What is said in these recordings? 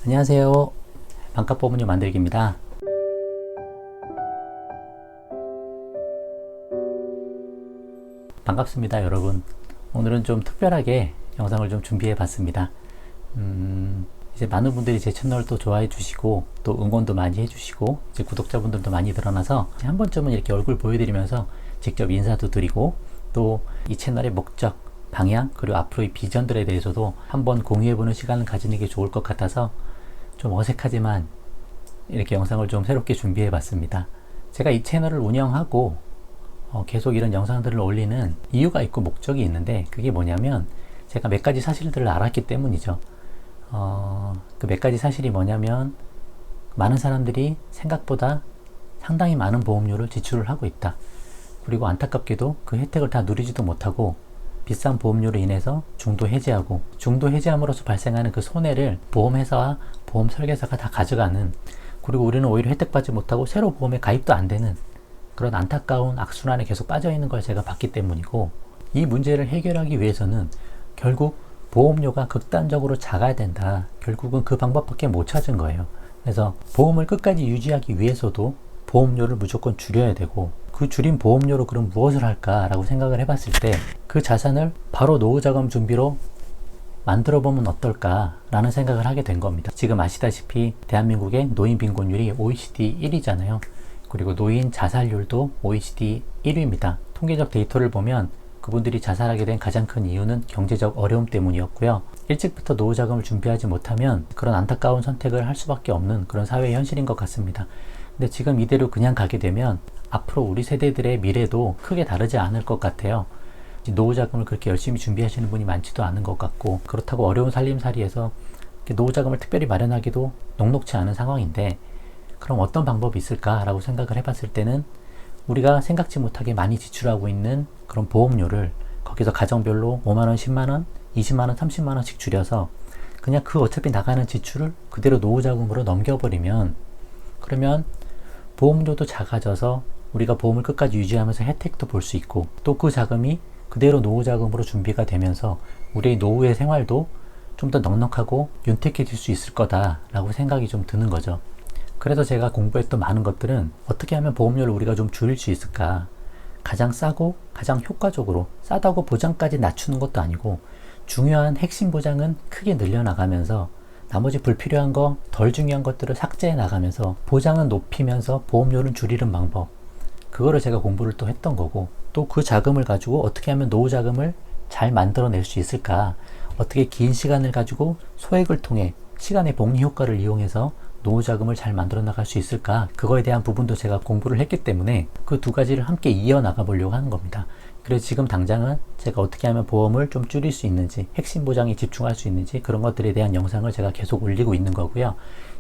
안녕하세요. 반값보험료 만들기입니다. 반갑습니다, 여러분. 오늘은 좀 특별하게 영상을 좀 준비해 봤습니다. 이제 많은 분들이 제 채널을 또 좋아해 주시고 또 응원도 많이 해 주시고 이제 구독자분들도 많이 늘어나서 한 번쯤은 이렇게 얼굴 보여드리면서 직접 인사도 드리고 또 이 채널의 목적, 방향, 그리고 앞으로의 비전들에 대해서도 한번 공유해보는 시간을 가지는 게 좋을 것 같아서 좀 어색하지만 이렇게 영상을 좀 새롭게 준비해 봤습니다. 제가 이 채널을 운영하고 계속 이런 영상들을 올리는 이유가 있고 목적이 있는데, 그게 뭐냐면 제가 몇 가지 사실들을 알았기 때문이죠. 그 몇 가지 사실이 뭐냐면, 많은 사람들이 생각보다 상당히 많은 보험료를 지출을 하고 있다. 그리고 안타깝게도 그 혜택을 다 누리지도 못하고 비싼 보험료로 인해서 중도 해지하고, 중도 해지함으로써 발생하는 그 손해를 보험회사와 보험 설계사가 다 가져가는, 그리고 우리는 오히려 혜택받지 못하고 새로 보험에 가입도 안 되는 그런 안타까운 악순환에 계속 빠져 있는 걸 제가 봤기 때문이고, 이 문제를 해결하기 위해서는 결국 보험료가 극단적으로 작아야 된다. 결국은 그 방법밖에 못 찾은 거예요. 그래서 보험을 끝까지 유지하기 위해서도 보험료를 무조건 줄여야 되고, 그 줄인 보험료로 그럼 무엇을 할까라고 생각을 해봤을 때, 그 자산을 바로 노후자금 준비로 만들어 보면 어떨까라는 생각을 하게 된 겁니다. 지금 아시다시피 대한민국의 노인 빈곤율이 OECD 1위잖아요. 그리고 노인 자살률도 OECD 1위입니다. 통계적 데이터를 보면 그분들이 자살하게 된 가장 큰 이유는 경제적 어려움 때문이었고요. 일찍부터 노후자금을 준비하지 못하면 그런 안타까운 선택을 할 수밖에 없는 그런 사회의 현실인 것 같습니다. 근데 지금 이대로 그냥 가게 되면 앞으로 우리 세대들의 미래도 크게 다르지 않을 것 같아요. 노후자금을 그렇게 열심히 준비하시는 분이 많지도 않은 것 같고, 그렇다고 어려운 살림살이에서 노후자금을 특별히 마련하기도 녹록치 않은 상황인데, 그럼 어떤 방법이 있을까라고 생각을 해봤을 때는, 우리가 생각지 못하게 많이 지출하고 있는 그런 보험료를 거기서 가정별로 5만원, 10만원, 20만원, 30만원씩 줄여서 그냥 그 어차피 나가는 지출을 그대로 노후자금으로 넘겨버리면, 그러면 보험료도 작아져서 우리가 보험을 끝까지 유지하면서 혜택도 볼 수 있고, 또 그 자금이 그대로 노후자금으로 준비가 되면서 우리의 노후의 생활도 좀 더 넉넉하고 윤택해질 수 있을 거다라고 생각이 좀 드는 거죠. 그래서 제가 공부했던 많은 것들은 어떻게 하면 보험료를 우리가 좀 줄일 수 있을까, 가장 싸고 가장 효과적으로, 싸다고 보장까지 낮추는 것도 아니고 중요한 핵심 보장은 크게 늘려나가면서 나머지 불필요한 거, 덜 중요한 것들을 삭제해 나가면서 보장은 높이면서 보험료를 줄이는 방법, 그거를 제가 공부를 또 했던 거고, 또 그 자금을 가지고 어떻게 하면 노후자금을 잘 만들어낼 수 있을까, 어떻게 긴 시간을 가지고 소액을 통해 시간의 복리 효과를 이용해서 노후자금을 잘 만들어 나갈 수 있을까, 그거에 대한 부분도 제가 공부를 했기 때문에 그 두 가지를 함께 이어나가 보려고 하는 겁니다. 그래서 지금 당장은 제가 어떻게 하면 보험을 좀 줄일 수 있는지, 핵심 보장에 집중할 수 있는지, 그런 것들에 대한 영상을 제가 계속 올리고 있는 거고요.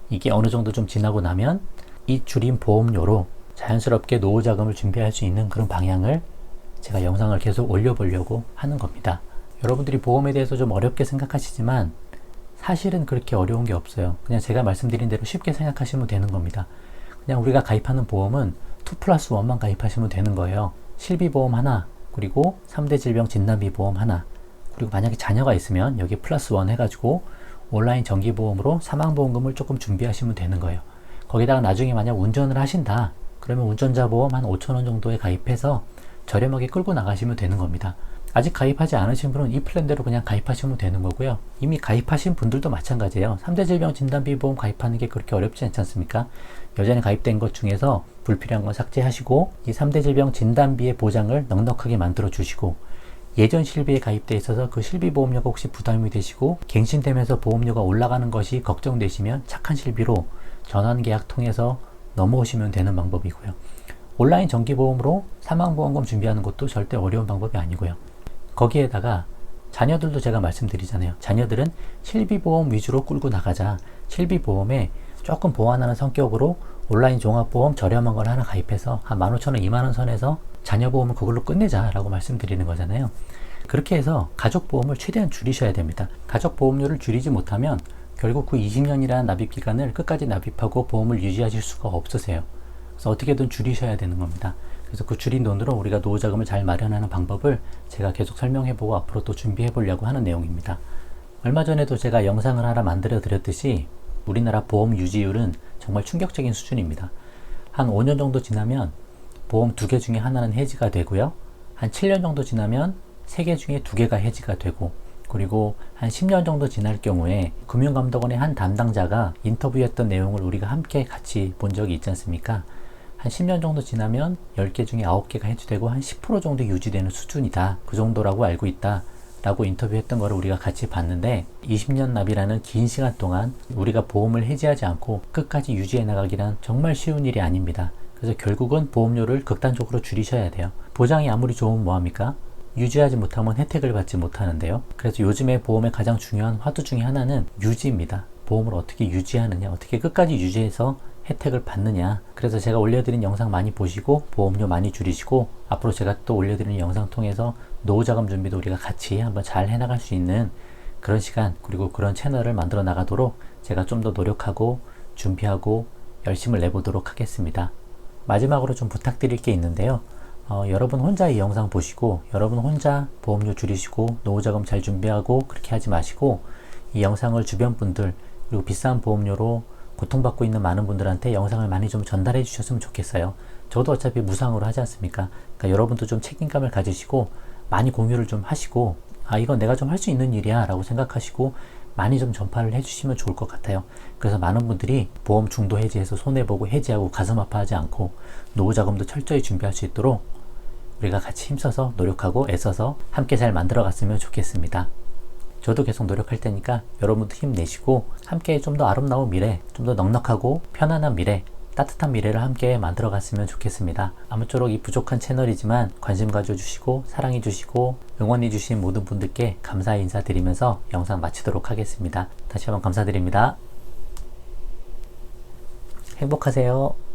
이게 어느 정도 좀 지나고 나면 이 줄인 보험료로 자연스럽게 노후자금을 준비할 수 있는 그런 방향을 제가 영상을 계속 올려보려고 하는 겁니다. 여러분들이 보험에 대해서 좀 어렵게 생각하시지만 사실은 그렇게 어려운 게 없어요. 그냥 제가 말씀드린 대로 쉽게 생각하시면 되는 겁니다. 그냥 우리가 가입하는 보험은 2+1만 가입하시면 되는 거예요. 실비보험 하나, 그리고 3대 질병 진단비 보험 하나, 그리고 만약에 자녀가 있으면 여기 +1 해가지고 온라인 정기보험으로 사망보험금을 조금 준비하시면 되는 거예요. 거기다가 나중에 만약 운전을 하신다, 그러면 운전자 보험 한 5,000원 정도에 가입해서 저렴하게 끌고 나가시면 되는 겁니다. 아직 가입하지 않으신 분은 이 플랜대로 그냥 가입하시면 되는 거고요. 이미 가입하신 분들도 마찬가지예요. 3대 질병 진단비 보험 가입하는 게 그렇게 어렵지 않지 않습니까? 여전히 가입된 것 중에서 불필요한 건 삭제하시고, 이 3대 질병 진단비의 보장을 넉넉하게 만들어 주시고, 예전 실비에 가입돼 있어서 그 실비보험료가 혹시 부담이 되시고 갱신되면서 보험료가 올라가는 것이 걱정되시면 착한 실비로 전환계약 통해서 넘어오시면 되는 방법이고요. 온라인 정기보험으로 사망보험금 준비하는 것도 절대 어려운 방법이 아니고요. 거기에다가 자녀들도 제가 말씀드리잖아요. 자녀들은 실비보험 위주로 끌고 나가자. 실비보험에 조금 보완하는 성격으로 온라인 종합보험 저렴한 걸 하나 가입해서 한 15,000원, 20,000원 선에서 자녀보험을 그걸로 끝내자 라고 말씀드리는 거잖아요. 그렇게 해서 가족보험을 최대한 줄이셔야 됩니다. 가족보험료를 줄이지 못하면 결국 그 20년이라는 납입기간을 끝까지 납입하고 보험을 유지하실 수가 없으세요. 그래서 어떻게든 줄이셔야 되는 겁니다. 그래서 그 줄인 돈으로 우리가 노후자금을 잘 마련하는 방법을 제가 계속 설명해보고 앞으로 또 준비해 보려고 하는 내용입니다. 얼마 전에도 제가 영상을 하나 만들어 드렸듯이 우리나라 보험 유지율은 정말 충격적인 수준입니다. 한 5년 정도 지나면 보험 2개 중에 하나는 해지가 되고요. 한 7년 정도 지나면 3개 중에 2개가 해지가 되고, 그리고 한 10년 정도 지날 경우에 금융감독원의 한 담당자가 인터뷰했던 내용을 우리가 함께 같이 본 적이 있지 않습니까? 한 10년 정도 지나면 10개 중에 9개가 해지되고 한 10% 정도 유지되는 수준이다. 그 정도라고 알고 있다. 라고 인터뷰했던 거를 우리가 같이 봤는데, 20년 납이라는 긴 시간 동안 우리가 보험을 해지하지 않고 끝까지 유지해 나가기란 정말 쉬운 일이 아닙니다. 그래서 결국은 보험료를 극단적으로 줄이셔야 돼요. 보장이 아무리 좋으면 뭐합니까? 유지하지 못하면 혜택을 받지 못하는데요. 그래서 요즘에 보험의 가장 중요한 화두 중에 하나는 유지입니다. 보험을 어떻게 유지하느냐, 어떻게 끝까지 유지해서 혜택을 받느냐. 그래서 제가 올려드린 영상 많이 보시고 보험료 많이 줄이시고, 앞으로 제가 또 올려드리는 영상 통해서 노후자금 준비도 우리가 같이 한번 잘 해나갈 수 있는 그런 시간, 그리고 그런 채널을 만들어 나가도록 제가 좀 더 노력하고 준비하고 열심을 내보도록 하겠습니다. 마지막으로 좀 부탁드릴 게 있는데요. 여러분 혼자 이 영상 보시고 여러분 혼자 보험료 줄이시고 노후자금 잘 준비하고 그렇게 하지 마시고, 이 영상을 주변 분들, 그리고 비싼 보험료로 고통받고 있는 많은 분들한테 영상을 많이 좀 전달해 주셨으면 좋겠어요. 저도 어차피 무상으로 하지 않습니까? 그러니까 여러분도 좀 책임감을 가지시고 많이 공유를 좀 하시고, 이건 내가 좀 할 수 있는 일이야 라고 생각하시고 많이 좀 전파를 해주시면 좋을 것 같아요. 그래서 많은 분들이 보험 중도 해지해서 손해보고 해지하고 가슴 아파하지 않고 노후자금도 철저히 준비할 수 있도록 우리가 같이 힘써서 노력하고 애써서 함께 잘 만들어 갔으면 좋겠습니다. 저도 계속 노력할 테니까 여러분도 힘내시고 함께 좀 더 아름다운 미래, 좀 더 넉넉하고 편안한 미래, 따뜻한 미래를 함께 만들어 갔으면 좋겠습니다. 아무쪼록 이 부족한 채널이지만 관심 가져주시고 사랑해주시고 응원해주신 모든 분들께 감사의 인사드리면서 영상 마치도록 하겠습니다. 다시 한번 감사드립니다. 행복하세요.